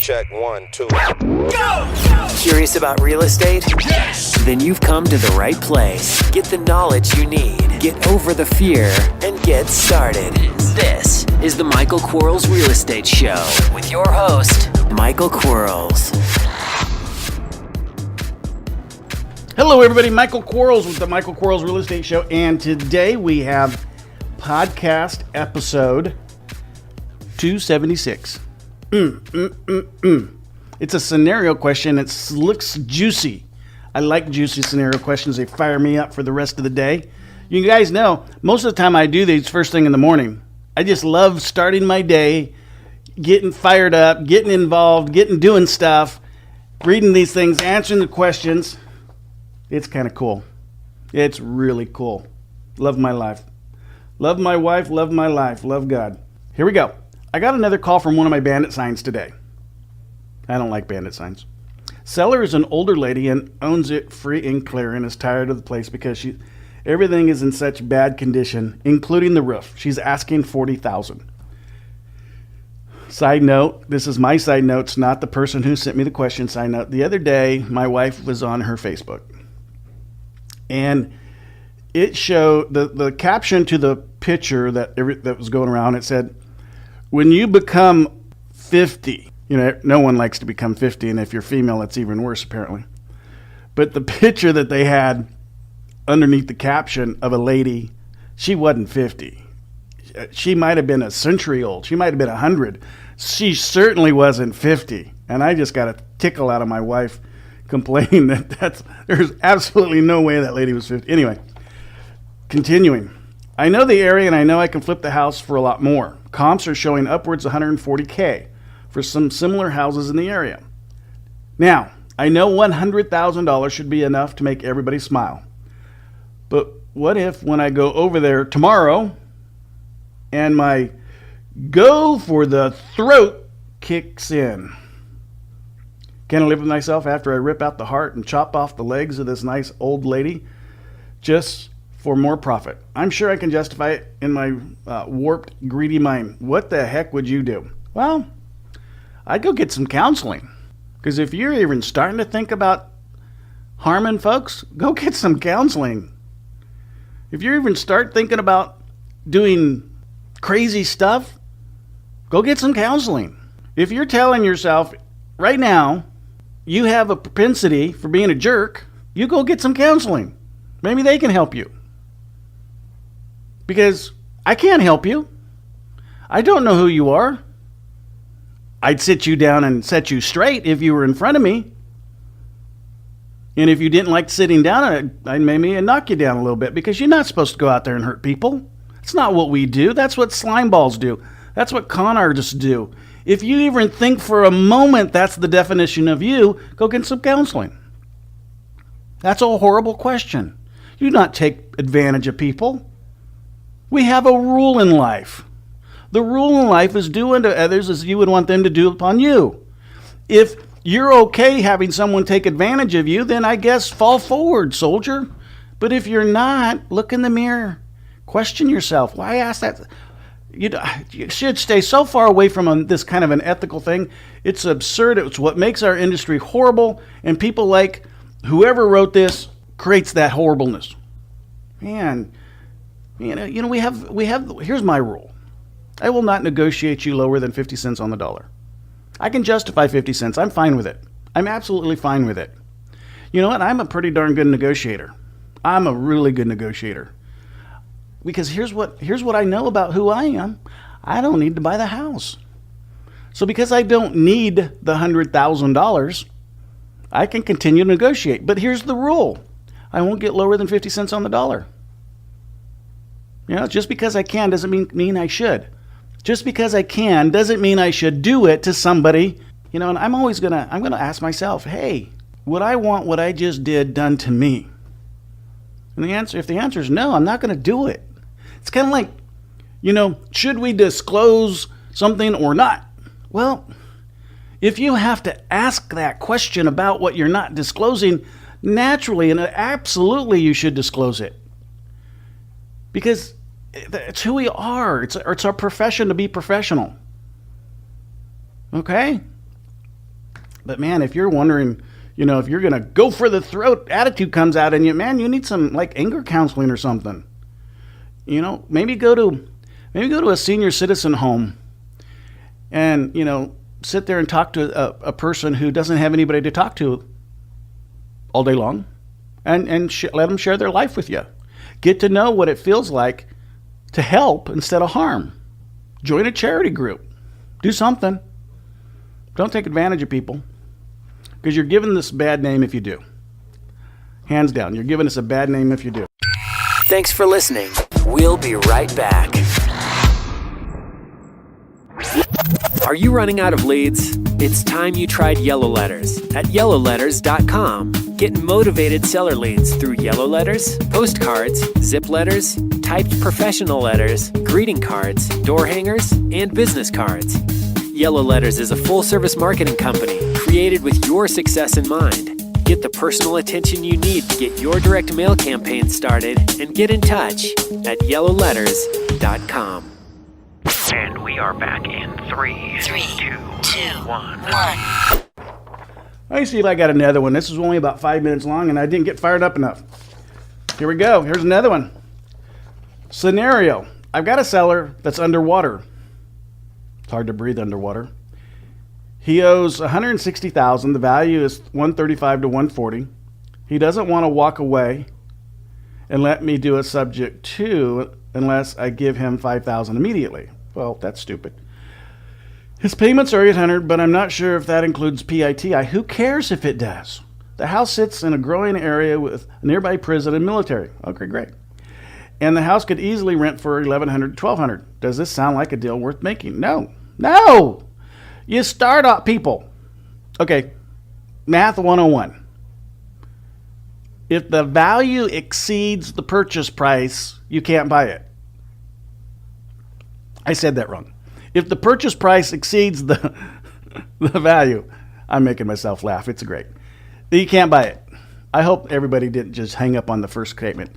check, 1, 2. Go! Curious about real estate? Yes! Then you've come to the right place. Get the knowledge you need, get over the fear, and get started. This is the Michael Quarles Real Estate Show with your host, Michael Quarles. Hello, everybody. Michael Quarles with the Michael Quarles Real Estate Show, and today we have podcast episode 276. It's a scenario question. It looks juicy. I like juicy scenario questions. They fire me up for the rest of the day. You guys know, most of the time I do these first thing in the morning. I just love starting my day, getting fired up, getting involved, doing stuff, reading these things, answering the questions. It's kind of cool. It's really cool. Love my life. Love my wife, love my life, love God. Here we go. I got another call from one of my bandit signs today. I don't like bandit signs. Seller is an older lady and owns it free and clear and is tired of the place because everything is in such bad condition, including the roof. She's asking $40,000. Side note, this is my side note. It's not the person who sent me the question side note. The other day, my wife was on her Facebook. And it showed the caption to the picture that was going around. It said, when you become 50, no one likes to become 50, and if you're female, it's even worse, apparently. But the picture that they had underneath the caption of a lady, she wasn't 50. She might have been a century old. She might have been 100. She certainly wasn't 50. And I just got a tickle out of my wife complaining that there's absolutely no way that lady was 50. Anyway, continuing. I know the area, and I know I can flip the house for a lot more. Comps are showing upwards of $140K for some similar houses in the area. Now, I know $100,000 should be enough to make everybody smile. But what if when I go over there tomorrow and my go for the throat kicks in? Can I live with myself after I rip out the heart and chop off the legs of this nice old lady just for more profit? I'm sure I can justify it in my warped, greedy mind. What the heck would you do? Well, I'd go get some counseling. Because if you're even starting to think about harming folks, go get some counseling. If you even start thinking about doing crazy stuff, go get some counseling. If you're telling yourself right now you have a propensity for being a jerk, you go get some counseling. Maybe they can help you. Because I can't help you. I don't know who you are. I'd sit you down and set you straight if you were in front of me. And if you didn't like sitting down, I'd maybe knock you down a little bit, because you're not supposed to go out there and hurt people. It's not what we do. That's what slime balls do. That's what con artists do. If you even think for a moment that's the definition of you, go get some counseling. That's a horrible question. You do not take advantage of people. We have a rule in life. The rule in life is do unto others as you would want them to do upon you. If you're okay having someone take advantage of you, then I guess fall forward, soldier. But if you're not, look in the mirror. Question yourself. Why ask that? You should stay so far away from this kind of an ethical thing. It's absurd. It's what makes our industry horrible. And people like whoever wrote this creates that horribleness. Man, we have. Here's my rule. I will not negotiate you lower than 50 cents on the dollar. I can justify 50 cents. I'm fine with it. I'm absolutely fine with it. You know what? I'm a pretty darn good negotiator. I'm a really good negotiator. Because here's what I know about who I am. I don't need to buy the house. So because I don't need the $100,000, I can continue to negotiate. But here's the rule. I won't get lower than 50 cents on the dollar. Just because I can doesn't mean I should. Just because I can doesn't mean I should do it to somebody. And I'm gonna ask myself, hey, would I want what I just did done to me? And if the answer is no, I'm not gonna do it. It's kind of like, should we disclose something or not? Well, if you have to ask that question about what you're not disclosing, naturally and absolutely you should disclose it. Because it's who we are. It's our profession to be professional. Okay? But man, if you're wondering, if you're going to go for the throat attitude comes out in you, man, you need some like anger counseling or something. Maybe go to a senior citizen home and, sit there and talk to a person who doesn't have anybody to talk to all day long and let them share their life with you. Get to know what it feels like to help instead of harm. Join a charity group. Do something. Don't take advantage of people, because you're giving this a bad name if you do. Hands down, you're giving us a bad name if you do. Thanks for listening. We'll be right back. Are you running out of leads? It's time you tried Yellow Letters at yellowletters.com. Get motivated seller leads through yellow letters, postcards, zip letters, typed professional letters, greeting cards, door hangers, and business cards. Yellow Letters is a full-service marketing company created with your success in mind. Get the personal attention you need to get your direct mail campaign started and get in touch at yellowletters.com. And we are back in 3, 2, 1. Let me see if I got another one. This is only about 5 minutes long, and I didn't get fired up enough. Here we go. Here's another one. Scenario. I've got a seller that's underwater. It's hard to breathe underwater. He owes $160,000. The value is $135 to $140. He doesn't want to walk away and let me do a subject to unless I give him $5,000 immediately. Well, that's stupid. His payments are $800, but I'm not sure if that includes PITI. Who cares if it does? The house sits in a growing area with a nearby prison and military. Okay, great. And the house could easily rent for $1,100 to $1,200. Does this sound like a deal worth making? No. You start off, people. Okay, math 101. If the value exceeds the purchase price, you can't buy it. I said that wrong. If the purchase price exceeds the value, I'm making myself laugh. It's great. You can't buy it. I hope everybody didn't just hang up on the first statement.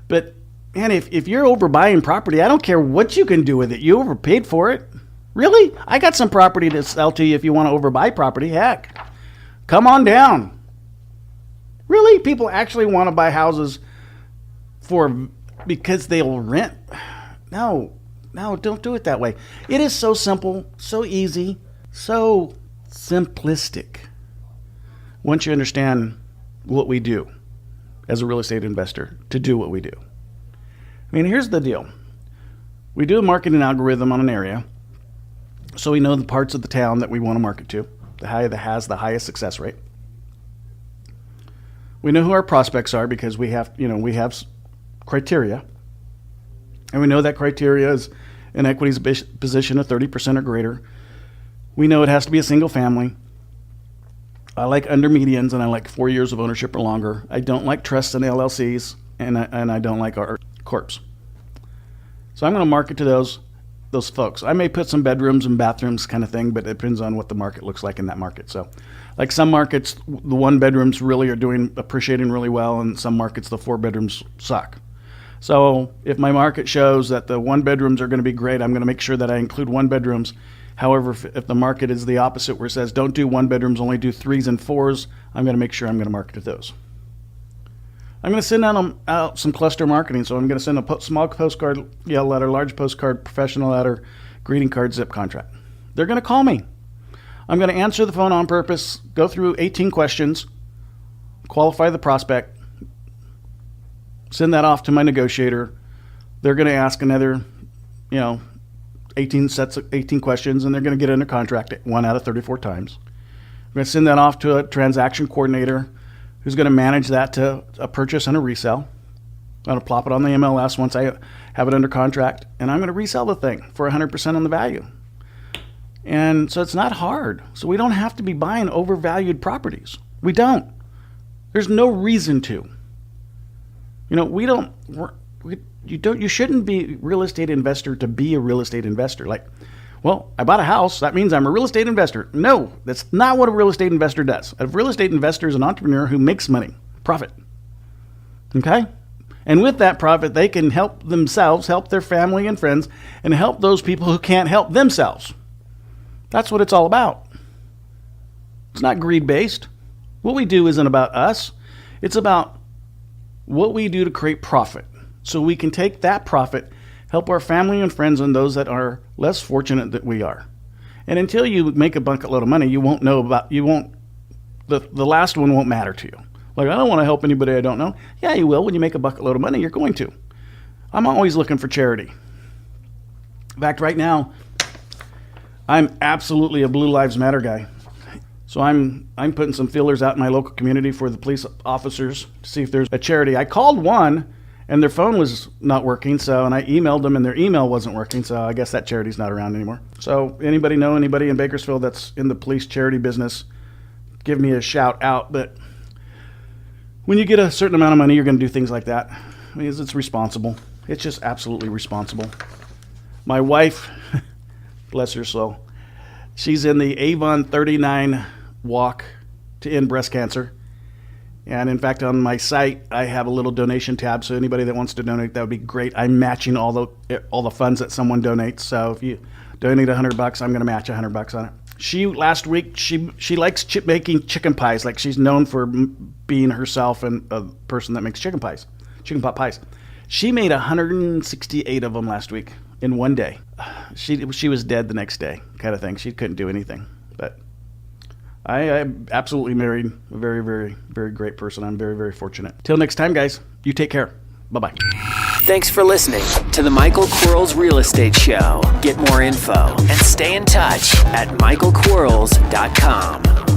But, man, if you're overbuying property, I don't care what you can do with it. You overpaid for it. Really? I got some property to sell to you if you want to overbuy property. Heck, come on down. Really? People actually want to buy houses because they'll rent? No, don't do it that way. It is so simple, so easy, so simplistic. Once you understand what we do as a real estate investor to do what we do. I mean, here's the deal. We do a marketing algorithm on an area, so we know the parts of the town that we want to market to, that has the highest success rate. We know who our prospects are because we have criteria, and we know that criteria is an equities position of 30% or greater. We know it has to be a single family. I like under medians, and I like 4 years of ownership or longer. I don't like trusts and LLCs, and I don't like our corps. So I'm going to market to those folks. I may put some bedrooms and bathrooms kind of thing, but it depends on what the market looks like in that market. So like some markets, the 1 bedrooms really are appreciating really well, and some markets, the 4 bedrooms suck. So if my market shows that the 1 bedrooms are going to be great, I'm going to make sure that I include 1 bedrooms. However, if the market is the opposite, where it says don't do 1 bedrooms, only do 3s and 4s, I'm going to make sure I'm going to market to those. I'm going to send out some cluster marketing. So I'm going to send a small postcard, yellow letter, large postcard, professional letter, greeting card, zip contract. They're going to call me. I'm going to answer the phone on purpose, go through 18 questions, qualify the prospect, send that off to my negotiator. They're going to ask another, 18 questions, and they're going to get under contract 1 out of 34 times. I'm going to send that off to a transaction coordinator who's going to manage that to a purchase and a resell. I'm going to plop it on the MLS once I have it under contract, and I'm going to resell the thing for 100% on the value. And so it's not hard. So we don't have to be buying overvalued properties. We don't. There's no reason to. You shouldn't be a real estate investor to be a real estate investor. Like, well, I bought a house, that means I'm a real estate investor. No, that's not what a real estate investor does. A real estate investor is an entrepreneur who makes money, profit. Okay? And with that profit, they can help themselves, help their family and friends, and help those people who can't help themselves. That's what it's all about. It's not greed-based. What we do isn't about us. It's about what we do to create profit. So we can take that profit, help our family and friends and those that are less fortunate than we are. And until you make a bucket load of money, the last one won't matter to you. Like, I don't want to help anybody I don't know. Yeah, you will. When you make a bucket load of money, you're going to. I'm always looking for charity. In fact, right now, I'm absolutely a Blue Lives Matter guy. So I'm putting some feelers out in my local community for the police officers to see if there's a charity. I called one, and their phone was not working, and I emailed them, and their email wasn't working, so I guess that charity's not around anymore. So anybody know anybody in Bakersfield that's in the police charity business, give me a shout out. But when you get a certain amount of money, you're going to do things like that. I mean, it's responsible. It's just absolutely responsible. My wife, bless her soul, she's in the Avon 39 walk to end breast cancer. And in fact, on my site, I have a little donation tab. So anybody that wants to donate, that would be great. I'm matching all the funds that someone donates. So if you donate $100, I'm going to match $100 on it. Last week, she likes making chicken pies. Like, she's known for being herself and a person that makes chicken pot pies. She made 168 of them last week in one day. She was dead the next day, kind of thing. She couldn't do anything. But I absolutely married a very, very, very great person. I'm very, very fortunate. Till next time, guys, you take care. Bye-bye. Thanks for listening to the Michael Quarles Real Estate Show. Get more info and stay in touch at michaelquarles.com.